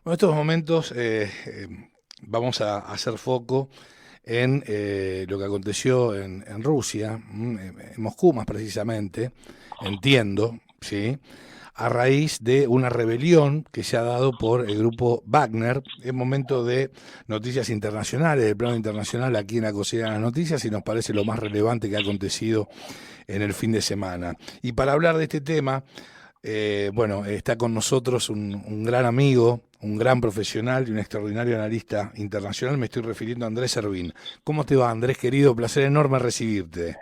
En estos momentos vamos a hacer foco en lo que aconteció en Rusia, en Moscú más precisamente, entiendo, ¿sí? A raíz de una rebelión que se ha dado por el grupo Wagner. Es momento de noticias internacionales, del plano internacional aquí en la Cocina de las Noticias, y nos parece lo más relevante que ha acontecido en el fin de semana. Y para hablar de este tema, bueno, está con nosotros un gran amigo, un gran profesional y un extraordinario analista internacional. Me estoy refiriendo a Andrés Servín. ¿Cómo te va, Andrés, querido? Placer enorme recibirte.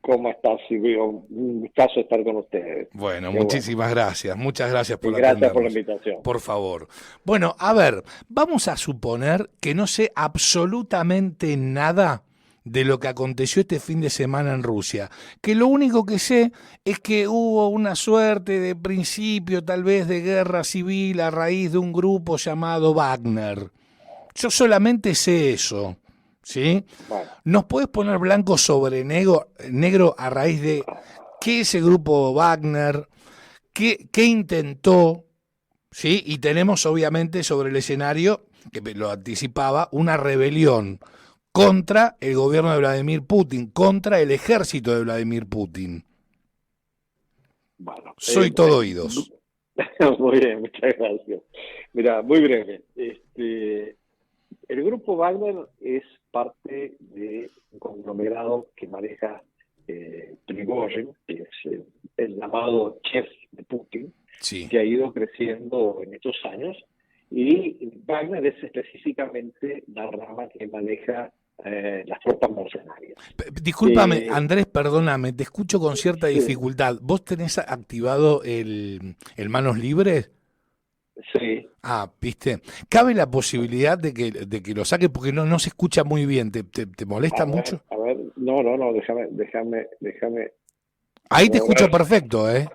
¿Cómo estás, Silvio? Un gustazo estar con ustedes. Bueno, Qué bueno. muchísimas gracias. Muchas gracias Y por gracias por la atendernos. invitación. Por favor. Bueno, a ver, vamos a suponer que no sé absolutamente nada de lo que aconteció este fin de semana en Rusia, que lo único que sé es que hubo una suerte de principio tal vez de guerra civil a raíz de un grupo llamado Wagner. Yo solamente sé eso, ¿sí? Bueno, ¿Nos puedes poner blanco sobre negro a raíz de qué es el grupo Wagner, qué intentó, ¿sí? Y tenemos obviamente sobre el escenario, que lo anticipaba, una rebelión contra el gobierno de Vladimir Putin, contra el ejército de Vladimir Putin. bueno. Soy todo oídos. Muy bien, muchas gracias. Mira, muy breve. El grupo Wagner es parte de un conglomerado que maneja Prigozhin, que es el llamado chef de Putin, Sí. que ha ido creciendo en estos años. Y Wagner es específicamente la rama que maneja las tropas mercenarias. Discúlpame, Eh, Andrés, perdóname, te escucho con cierta sí, dificultad. ¿Vos tenés activado el manos libres? sí. Ah, viste. ¿Cabe la posibilidad de que lo saque? Porque no se escucha muy bien. ¿Te molesta mucho? A ver, no, no, no, déjame Ahí te escucho mover. perfecto, ¿eh?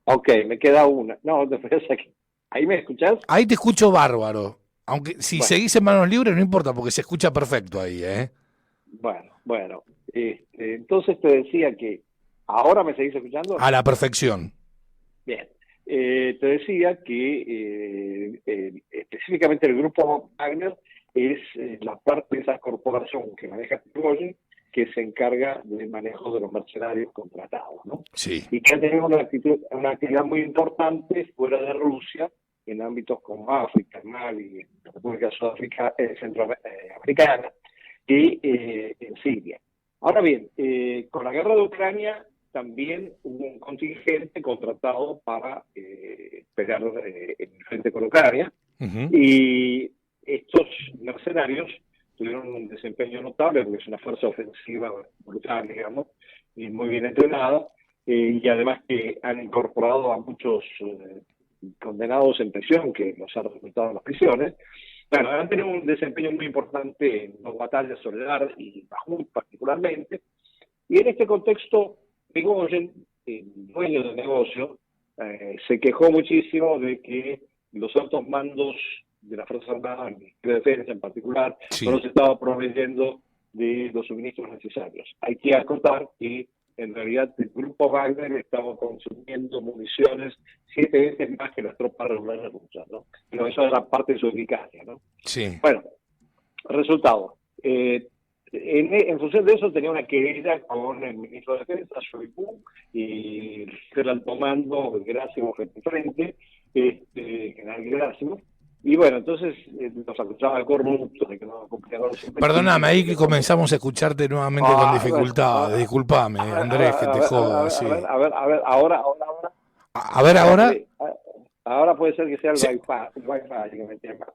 Ok, me queda una. No, después aquí. ¿Ahí me escuchás? Ahí te escucho bárbaro. Aunque si Bueno, seguís en manos libres no importa porque se escucha perfecto ahí, ¿eh? bueno. Entonces te decía que, ¿ahora me seguís escuchando? A la perfección. Bien. Te decía que específicamente el grupo Wagner es la parte de esa corporación que maneja Prigozhin, que se encarga del manejo de los mercenarios contratados, ¿no? Sí. Y que ha tenido una actividad muy importante fuera de Rusia, en ámbitos como África, Mali, República Sudáfrica, Centroamericana y en Siria. Ahora bien, con la guerra de Ucrania también hubo un contingente contratado para pelear en el frente con Ucrania, Ujú. y estos mercenarios tuvieron un desempeño notable porque es una fuerza ofensiva brutal, digamos, y muy bien entrenada, y además que han incorporado a muchos condenados en prisión que los han resultado en las prisiones. Bueno, han tenido un desempeño muy importante en las batallas Soledad y Bakhmut particularmente, y en este contexto, Prigozhin, el dueño del negocio, se quejó muchísimo de que los altos mandos de la Fuerza Armada, de Defensa en particular, no Sí. los estaba proveyendo de los suministros necesarios. Hay que acotar que en realidad el grupo Wagner estaba consumiendo municiones 7 veces más que las tropas regulares rusas, ¿no? Pero eso era parte de su eficacia, ¿no? Sí. Bueno, resultado. En función de eso tenía una querella con el ministro de Defensa, Shoigu, y el alto mando, Gerasimov frente, general Gerasimov. Y bueno, entonces nos acusaba de corruptos, de que no cumplían con los Perdóname, objetivos, ahí de que que no... comenzamos a escucharte nuevamente con Ah, bueno, dificultades. Disculpame, Andrés, que te joda, sí. A ver ahora ahora. puede, ahora puede ser que sea Sí. el wifi que me llama.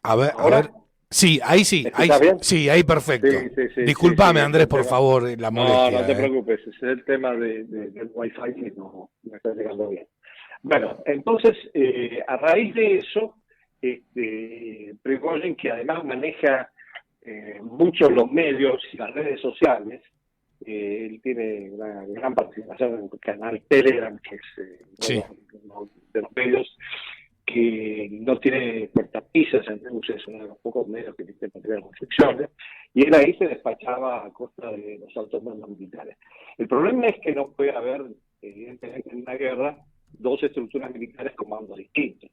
A ver, a ver. ¿Ahora? Sí, ahí sí, ¿Me escuchas bien? sí, ahí Sí, perfecto. sí, Disculpame, es Andrés, el por tema. favor, la No, no te molestia, ¿eh? preocupes, ese es el tema del Wi-Fi que no está llegando bien. Bueno, entonces, a raíz de eso, Prigozhin, que además maneja muchos los medios y las redes sociales, él tiene una gran participación en el canal Telegram, que es Sí. uno de los medios que no tiene cortapisas en Rusia, es uno de los pocos medios que tiene material de restricciones, y él ahí se despachaba a costa de los altos mandos militares. El problema es que no puede haber, evidentemente, en una guerra, dos estructuras militares con mandos distintos.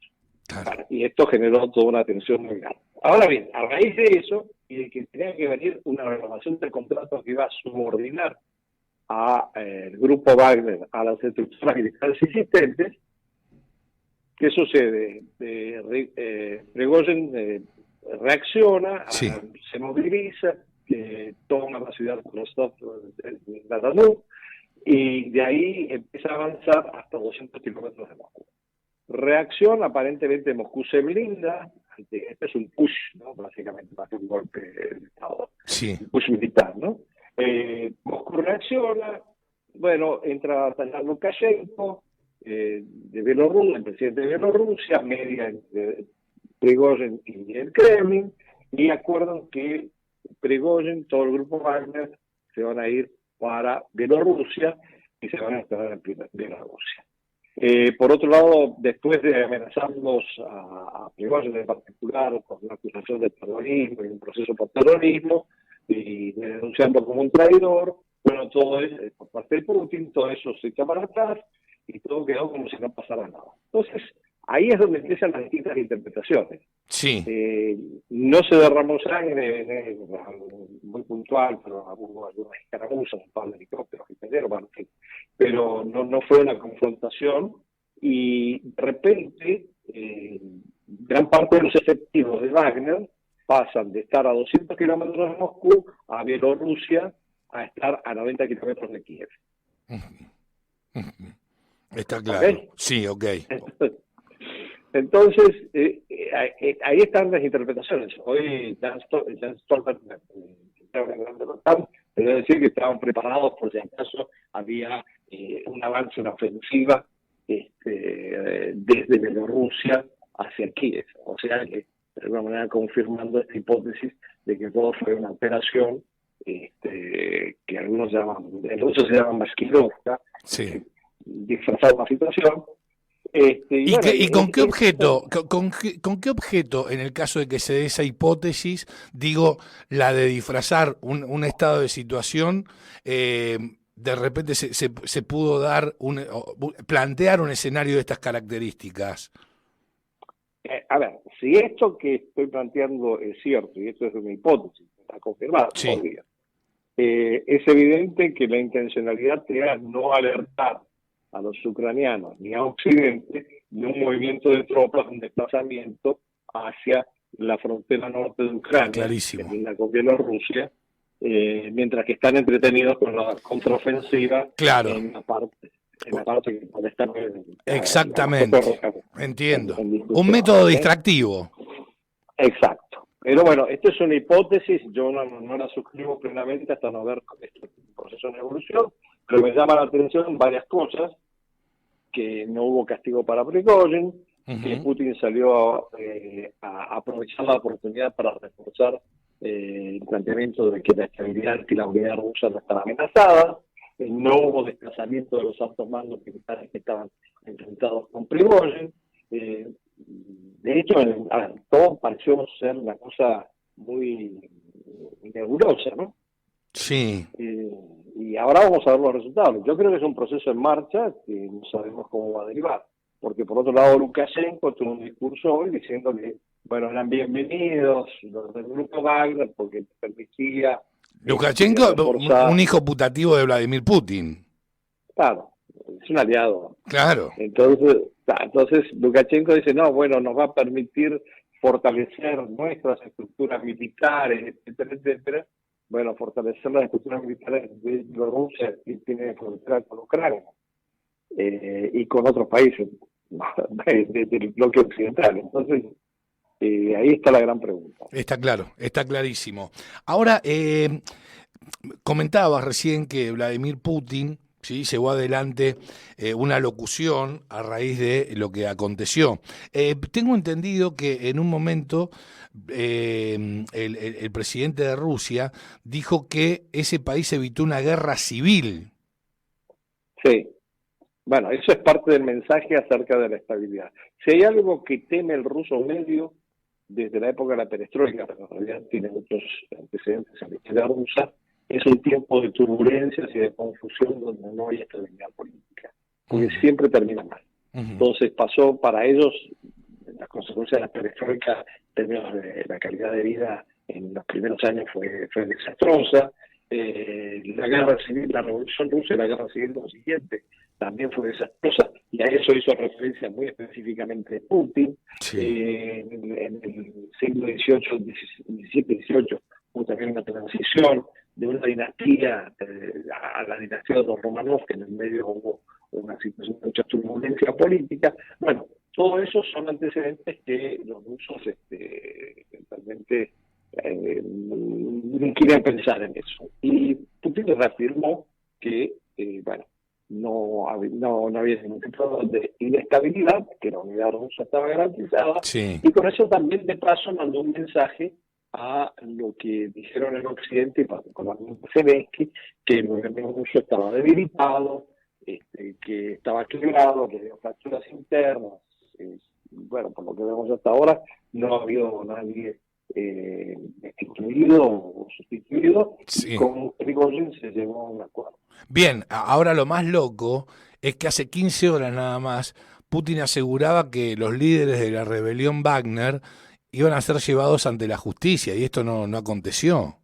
Claro. Y esto generó toda una tensión muy grande. Ahora bien, a raíz de eso, y de que tenía que venir una renovación del contrato que iba a subordinar a el grupo Wagner a las estructuras militares existentes, ¿qué sucede? Prigozhin reacciona, Sí. se moviliza, toma la ciudad de Rostov de Danubio, y de ahí empieza a avanzar hasta 200 kilómetros de Moscú. Reacción, aparentemente Moscú se blinda, este es un push, ¿no? Básicamente, más que un golpe de Estado, Sí. un push militar, ¿no? Moscú reacciona, bueno, entra Tanar Lukashenko, de Bielorrusia, el presidente de Bielorrusia, media entre Prigozhin y el Kremlin, y acuerdan que Prigozhin, todo el grupo Wagner, se van a ir para Bielorrusia y se van a instalar en Bielorrusia. Por otro lado, después de amenazarlos a Prigozhin en particular con una acusación de terrorismo y un proceso por terrorismo, y denunciando como un traidor, bueno, todo eso, por parte de Putin, todo eso se echa para atrás y todo quedó como si no pasara nada. Entonces, ahí es donde empiezan las distintas interpretaciones. Sí. No se derramó sangre, muy puntual, pero hubo algunas escaramuzas, un par de helicópteros, pero no fue una confrontación, y de repente gran parte de los efectivos de Wagner pasan de estar a 200 kilómetros de Moscú a Bielorrusia a estar a 90 kilómetros de Kiev. Está claro. ¿Okay? Sí, ok. Entonces, ahí están las interpretaciones. Hoy Jan Stoltenberg, debe decir que estaban preparados por si acaso había un avance, una ofensiva desde Bielorrusia hacia Kiev. O sea que, de alguna manera, confirmando esta hipótesis de que todo fue una operación que algunos llaman, en ruso se llama maskirovka, Sí. disfrazar la situación. ¿Y con qué objeto, con qué objeto, en el caso de que se dé esa hipótesis, digo, la de disfrazar un estado de situación, de repente se pudo dar plantear un escenario de estas características? A ver, si esto que estoy planteando es cierto, y esto es una hipótesis, está confirmado Sí. todavía, es evidente que la intencionalidad era no alertar a los ucranianos ni a Occidente de un movimiento de tropas, un desplazamiento hacia la frontera norte de Ucrania, Clarísimo. que linda con Bielorrusia, mientras que están entretenidos con la contraofensiva Claro. en la parte que puede estar Exactamente. Entiendo. en Un método distractivo. Exacto. Pero bueno, esto es una hipótesis, yo no la suscribo plenamente hasta no ver este proceso de evolución, pero me llama la atención varias cosas: que no hubo castigo para Prigozhin, que Putin salió a aprovechar la oportunidad para reforzar el planteamiento de que la estabilidad y la unidad rusa no están amenazadas, no hubo desplazamiento de los altos mandos militares que estaban enfrentados con Prigozhin. De hecho, todo pareció ser una cosa muy nebulosa, ¿no? Sí. Y ahora vamos a ver los resultados. Yo creo que es un proceso en marcha que no sabemos cómo va a derivar. Porque por otro lado, Lukashenko tuvo un discurso hoy diciendo que, bueno, eran bienvenidos los del grupo Wagner porque permitía... Lukashenko, un hijo putativo de Vladimir Putin. Claro, es un aliado. Claro. Entonces Lukashenko dice, no, bueno, nos va a permitir fortalecer nuestras estructuras militares, etcétera, etcétera. Bueno, fortalecer las estructuras militares de Bielorrusia, que tiene frontera con Ucrania y con otros países del bloque occidental. Entonces, ahí está la gran pregunta. Está claro, está clarísimo. Ahora, comentabas recién que Vladimir Putin, ¿sí?, llevó adelante una locución a raíz de lo que aconteció. Tengo entendido que en un momento el presidente de Rusia dijo que ese país evitó una guerra civil. Sí. Bueno, eso es parte del mensaje acerca de la estabilidad. Si hay algo que teme el ruso medio desde la época de la perestroika, pero en realidad tiene muchos antecedentes en la historia rusa, es un tiempo de turbulencias y de confusión donde no hay estabilidad política, porque siempre termina mal. Entonces pasó para ellos las consecuencias de la perestroika en términos de la calidad de vida en los primeros años fue desastrosa. La guerra civil, la revolución rusa y la guerra civil consiguiente también fue desastrosa, y a eso hizo referencia muy específicamente Putin. Sí. En el siglo XVIII, XVII, XVIII hubo también una transición de una dinastía a la dinastía de los Romanov, que en el medio hubo una situación de mucha turbulencia política. Bueno, todo eso son antecedentes que los rusos realmente no quieren pensar en eso. Y Putin reafirmó que, no había ningún tipo de inestabilidad, que la unidad rusa estaba garantizada, Sí. y con eso también de paso mandó un mensaje a lo que dijeron en Occidente, y particularmente Zelensky, que el gobierno ruso estaba debilitado, que estaba quebrado, que había fracturas internas. Bueno, por lo que vemos hasta ahora, no ha habido nadie destituido o sustituido, Sí. y con Prigozhin se llegó a un acuerdo. Bien, ahora lo más loco es que hace 15 horas nada más Putin aseguraba que los líderes de la rebelión Wagner iban a ser llevados ante la justicia, y esto no aconteció.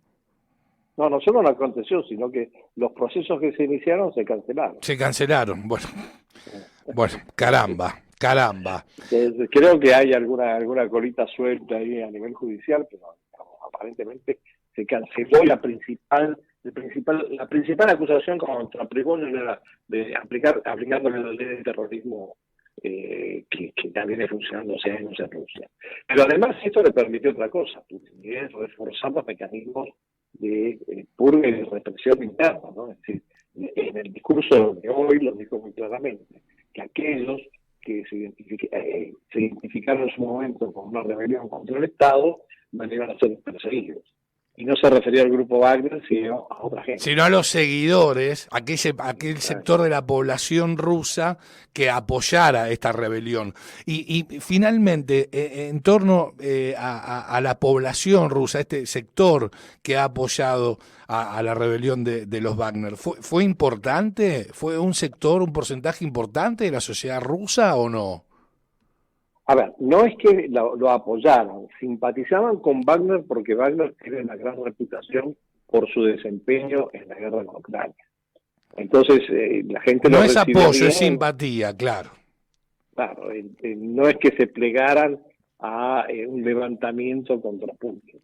No solo no aconteció, sino que los procesos que se iniciaron se cancelaron. Se cancelaron. Bueno, caramba. Entonces, creo que hay alguna colita suelta ahí a nivel judicial, pero aparentemente se canceló la principal acusación contra Prigozhin, era de aplicándole la ley de terrorismo que ya viene funcionando hace años en Rusia. Pero además esto le permitió otra cosa, es reforzar los mecanismos de purga y de represión interna, ¿no? Es decir, en el discurso de hoy lo dijo muy claramente, que aquellos que se identificaron en su momento con una rebelión contra el Estado iban a ser perseguidos. Y no se refería al grupo Wagner, sino a otra gente. Sino a los seguidores, aquel sector de la población rusa que apoyara esta rebelión. Y finalmente, en torno a la población rusa, este sector que ha apoyado a la rebelión de los Wagner, ¿fue importante? ¿Fue un porcentaje importante de la sociedad rusa o no? A ver, no es que lo apoyaran, simpatizaban con Wagner porque Wagner tiene una gran reputación por su desempeño en la guerra en Ucrania. Entonces, la gente no lo es recibió apoyo, bien. es simpatía, claro. Claro, no es que se plegaran a un levantamiento contra Putin.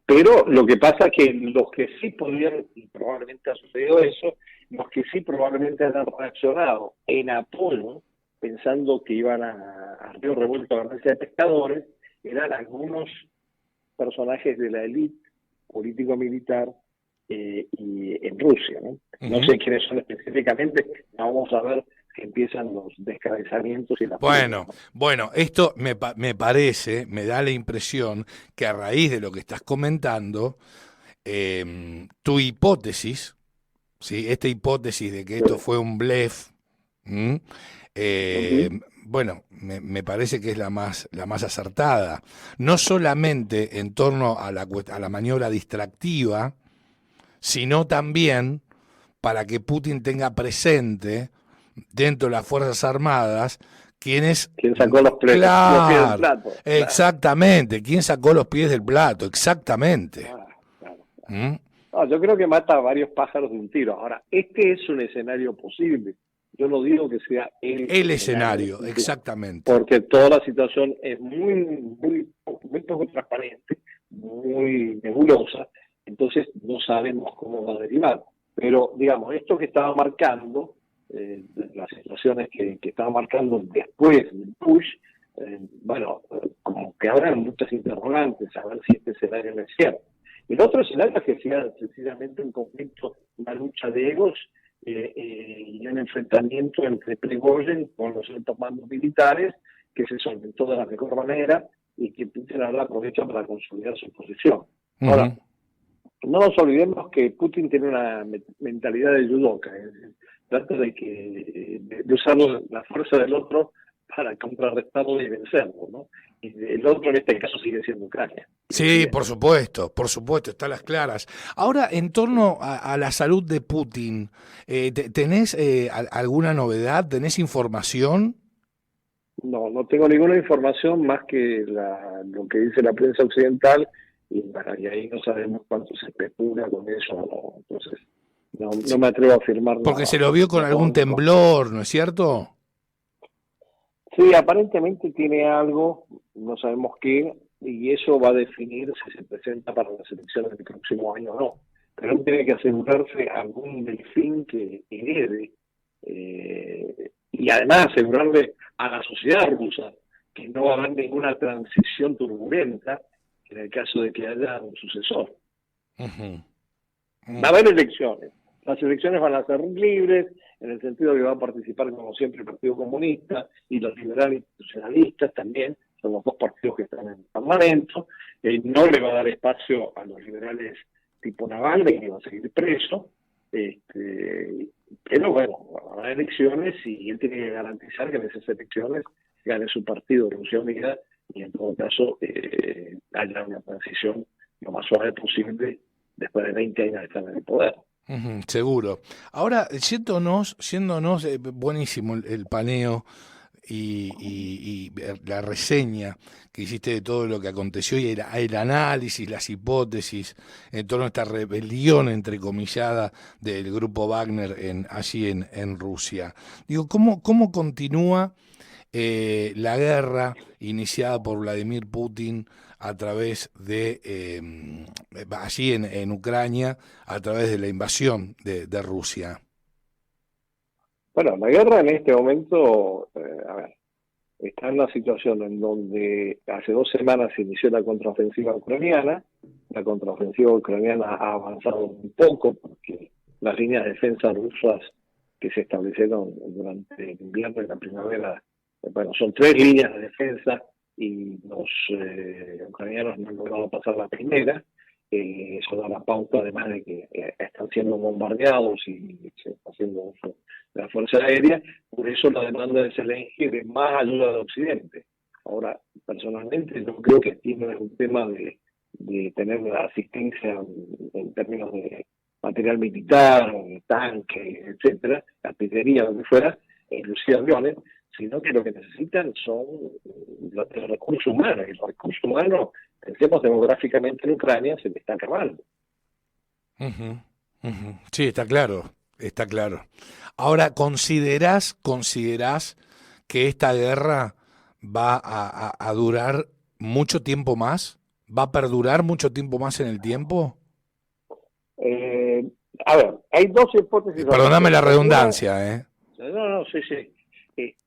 Pero lo que pasa es que los que sí podían, y probablemente ha sucedido eso, los que sí probablemente han reaccionado en apoyo, pensando que iban a río revuelto a ganancia de pescadores, eran algunos personajes de la élite político-militar y en Rusia, ¿no? No sé quiénes son específicamente, vamos a ver si empiezan los descabezamientos y las... Bueno, esto me parece, me da la impresión que a raíz de lo que estás comentando, tu hipótesis, ¿sí? Esta hipótesis de que esto fue un blef, bueno, me parece que es la más acertada, no solamente en torno a la maniobra distractiva, sino también para que Putin tenga presente dentro de las Fuerzas Armadas ¿quién sacó los pies del plato? Exactamente, ¿quién sacó los pies del plato? Exactamente. Claro. No, yo creo que mata a varios pájaros de un tiro. Ahora, este es un escenario posible. Yo no digo que sea el escenario, exactamente. Porque toda la situación es muy poco transparente, muy nebulosa, entonces no sabemos cómo va a derivar. Pero, digamos, esto que estaba marcando, las situaciones que estaba marcando después del push, como que habrá muchas interrogantes a ver si este escenario no es cierto. El otro escenario es que sea sencillamente un conflicto, una lucha de egos y un enfrentamiento entre Prigozhin con los altos mandos militares que se solventó de la mejor manera y que Putin ahora aprovecha para consolidar su posición. Ahora, no nos olvidemos que Putin tiene una mentalidad de judoka, trata de usar la fuerza del otro para contrarrestarlo y vencerlo, ¿no? Y el otro en este caso sigue siendo Ucrania. Sí, por supuesto, están las claras. Ahora, en torno a la salud de Putin, ¿tenés alguna novedad? ¿Tenés información? no tengo ninguna información más que lo que dice la prensa occidental, y, bueno, y ahí no sabemos cuánto se especula con eso, ¿no? Entonces no me atrevo a afirmar Porque nada. se lo vio con algún temblor, ¿no es cierto? Sí, aparentemente tiene algo, no sabemos qué, y eso va a definir si se presenta para las elecciones del próximo año o no. Pero él tiene que asegurarse algún delfín que herede, y además asegurarle a la sociedad rusa que no va a haber ninguna transición turbulenta en el caso de que haya un sucesor. Uh-huh. Va a haber elecciones. Las elecciones van a ser libres, en el sentido de que va a participar, como siempre, el Partido Comunista y los liberales institucionalistas también, son los dos partidos que están en el Parlamento. No le va a dar espacio a los liberales tipo Navalny, que va a seguir preso. Pero bueno, van a haber elecciones y él tiene que garantizar que en esas elecciones gane su partido, Rusia Unida, y en todo caso haya una transición lo más suave posible después de 20 años de estar en el poder. Seguro. Ahora, yéndonos buenísimo el paneo y la reseña que hiciste de todo lo que aconteció y el análisis, las hipótesis en torno a esta rebelión entrecomillada del grupo Wagner allí en Rusia. Digo, ¿cómo continúa la guerra iniciada por Vladimir Putin a través de, allí en Ucrania, a través de la invasión de Rusia? Bueno, la guerra en este momento, a ver, está en una situación en donde hace 2 semanas se inició la contraofensiva ucraniana. La contraofensiva ucraniana ha avanzado un poco porque las líneas de defensa rusas que se establecieron durante el invierno y la primavera, bueno, son 3 líneas de defensa y los ucranianos no han logrado pasar la primera. Eso da la pauta, además de que están siendo bombardeados y se está haciendo uso de la Fuerza Aérea. Por eso la demanda de Zelensky de más ayuda de Occidente. Ahora, personalmente, yo creo que aquí no es un tema de tener asistencia en términos de material militar, tanques, etcétera, artillería, lo que fuera, inclusive aviones, sino que lo que necesitan son los recursos humanos. Y los recursos humanos, pensemos demográficamente en Ucrania, se le están acabando. Sí, está claro, está claro. Ahora, ¿considerás que esta guerra va a durar mucho tiempo más? ¿Va a perdurar mucho tiempo más en el tiempo? Eh, a ver, hay 2 hipótesis al Perdóname la respecto. redundancia, ¿eh? No, sí, sí.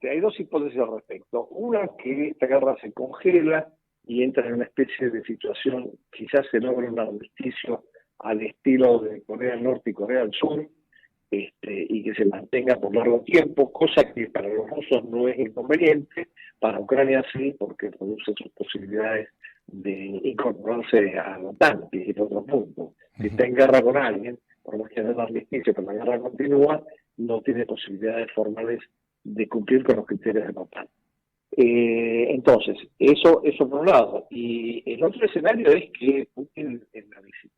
Hay 2 hipótesis al respecto. Una, que esta guerra se congela y entra en una especie de situación, quizás se logra un armisticio al estilo de Corea del Norte y Corea del Sur, y que se mantenga por largo tiempo, cosa que para los rusos no es inconveniente, para Ucrania sí, porque reduce sus posibilidades de incorporarse a la OTAN, que es el otro punto. Si está en guerra con alguien, por más que haya un armisticio, pero la guerra continúa, no tiene posibilidades formales de cumplir con los criterios de la OTAN. Entonces, eso por un lado. Y el otro escenario es que Putin, en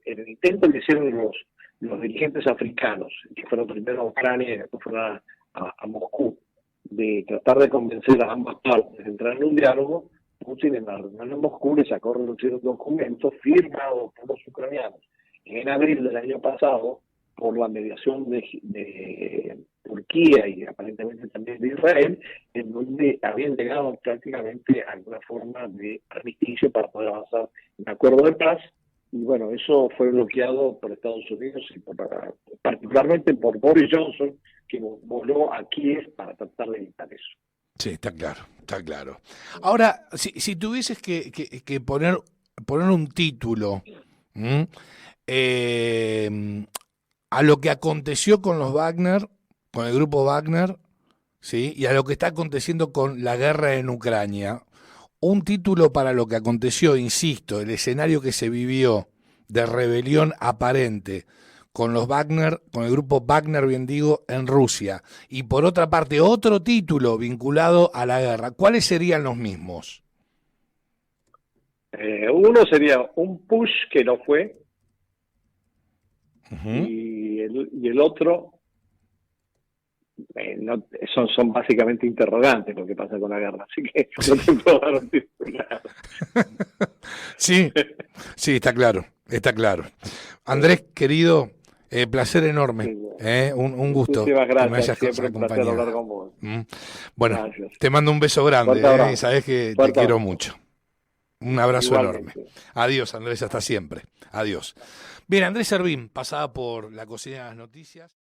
el intento que hicieron los dirigentes africanos, que fueron primero a Ucrania y después fueron a Moscú, de tratar de convencer a ambas partes de entrar en un diálogo, Putin en la reunión en Moscú le sacó a relucir un documento firmado por los ucranianos en abril del año pasado por la mediación de Turquía y aparentemente también de Israel, en donde habían llegado prácticamente a alguna forma de armisticio para poder avanzar en un acuerdo de paz. Y bueno, eso fue bloqueado por Estados Unidos y particularmente por Boris Johnson, que voló a Kiev para tratar de evitar eso. Sí, está claro, está claro. Ahora, si tuvieses que poner un título a lo que aconteció con los Wagner, con el grupo Wagner, ¿sí? Y a lo que está aconteciendo con la guerra en Ucrania, un título para lo que aconteció, insisto, el escenario que se vivió de rebelión aparente con los Wagner, con el grupo Wagner, bien digo, en Rusia, y por otra parte otro título vinculado a la guerra, ¿cuáles serían los mismos? Uno sería un push que no fue, Uh-huh. y el otro son básicamente interrogantes lo que pasa con la guerra, así que no te puedo dar un titular. Sí, sí, está claro, está claro. Andrés, querido, placer enorme, un gusto Muchísimas que me gracias, hayas siempre un placer hablar acompañado. con vos. Bueno, Gracias. te mando un beso grande, Fuerte abrazo. y sabes que te Fuerte quiero abrazo. mucho. Un abrazo enorme. Igualmente. Adiós, Andrés, hasta siempre. Adiós. Bien, Andrés Servín pasaba por la cocina de las noticias.